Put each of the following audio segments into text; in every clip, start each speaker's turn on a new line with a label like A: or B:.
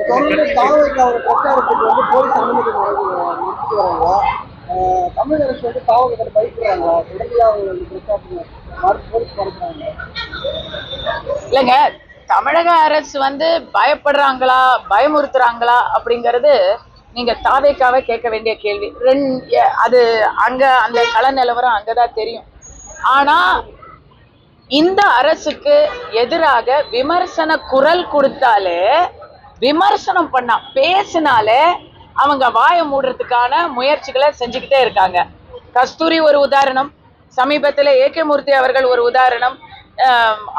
A: தொடர்ந்து தாவக பிரச்சாரத்துக்கு வந்து போலீஸ் அனுமதி நிறுத்திட்டு வராங்க. தமிழக அரசு வந்து தாவகத்தை பயப்படுறாங்களா? தொடர்ந்து பிரச்சாரத்துக்கு போலீஸ் மறுக்கிறாங்க.
B: இல்லைங்க, தமிழக அரசு வந்து பயப்படுறாங்களா பயமுறுத்துறாங்களா அப்படிங்கிறது நீங்க தாவேக்காவை கேட்க வேண்டிய கேள்வி. அது அங்க அந்த கள நிலவரம் அங்கதான் தெரியும். ஆனா இந்த அரசுக்கு எதிராக விமர்சன குரல் கொடுத்தாலே, விமர்சனம் பண்ணா பேசினாலே அவங்க வாயை மூடுறதுக்கான முயற்சிகளை செஞ்சுக்கிட்டே இருக்காங்க. கஸ்தூரி ஒரு உதாரணம், சமீபத்தில் ஏகே மூர்த்தி அவர்கள் ஒரு உதாரணம்,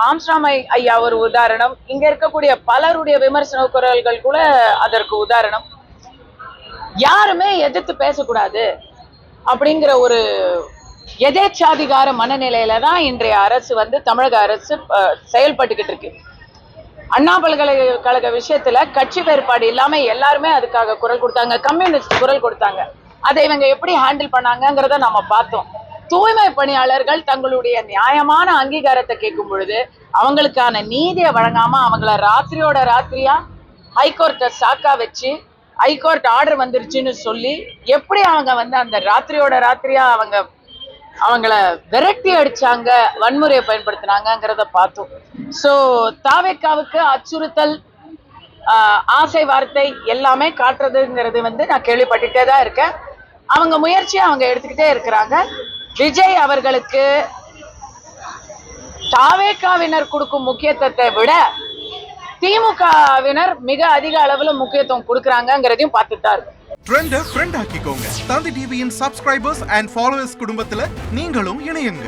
B: ஆம்ஸ்ட்ராங் ஐயா ஒரு உதாரணம், இங்க இருக்கக்கூடிய பலருடைய விமர்சன குரல்கள் கூட அதற்கு உதாரணம். யாருமே எதிர்த்து பேசக்கூடாது அப்படிங்கிற ஒரு எதேச்சாதிகார மனநிலையில தான் இன்றைய அரசு வந்து தமிழக அரசு செயல்பட்டுக்கிட்டு இருக்கு. அண்ணா பல்கலைக்கழக விஷயத்துல கட்சி வேறுபாடு இல்லாம எல்லாருமே அதுக்காக குரல் கொடுத்தாங்க, கம்யூனிஸ்ட் குரல் கொடுத்தாங்க. அதை இவங்க எப்படி ஹேண்டில் பண்ணாங்கிறத நம்ம பார்த்தோம். தூய்மை பணியாளர்கள் தங்களுடைய நியாயமான அங்கீகாரத்தை கேட்கும் பொழுது அவங்களுக்கான நீதியை வழங்காம அவங்கள ராத்திரியோட ராத்திரியா ஹைகோர்ட்டை சாக்கா வச்சு ஹைகோர்ட் ஆர்டர் வந்துருச்சுன்னு சொல்லி எப்படி அவங்க வந்து அந்த ராத்திரியோட ராத்திரியா அவங்கள விரட்டி அடிச்சாங்க, வன்முறையை பயன்படுத்தினாங்கிறத பார்த்தோம். ஸோ தாவேக்காவுக்கு அச்சுறுத்தல், ஆசை வார்த்தை எல்லாமே காட்டுறதுங்கிறது வந்து நான் கேள்விப்பட்டுட்டே தான் இருக்கேன். அவங்க முயற்சியை அவங்க எடுத்துக்கிட்டே இருக்கிறாங்க. விஜய் அவர்களுக்கு தாவேக்காவினர் கொடுக்கும் முக்கியத்துவத்தை விட திமுகவினர் மிக அதிக அளவுல முக்கியத்துவம் கொடுக்கறாங்கங்கிறதையும் பார்த்துட்டு தான் இருக்கு.
C: ட்ரெண்ட ஃப்ரெண்ட் ஆக்கிக்கோங்க. தந்தி டிவியின் சப்ஸ்கிரைபர்ஸ் அண்ட் ஃபாலோவர்ஸ் குடும்பத்துல நீங்களும் இணையுங்க.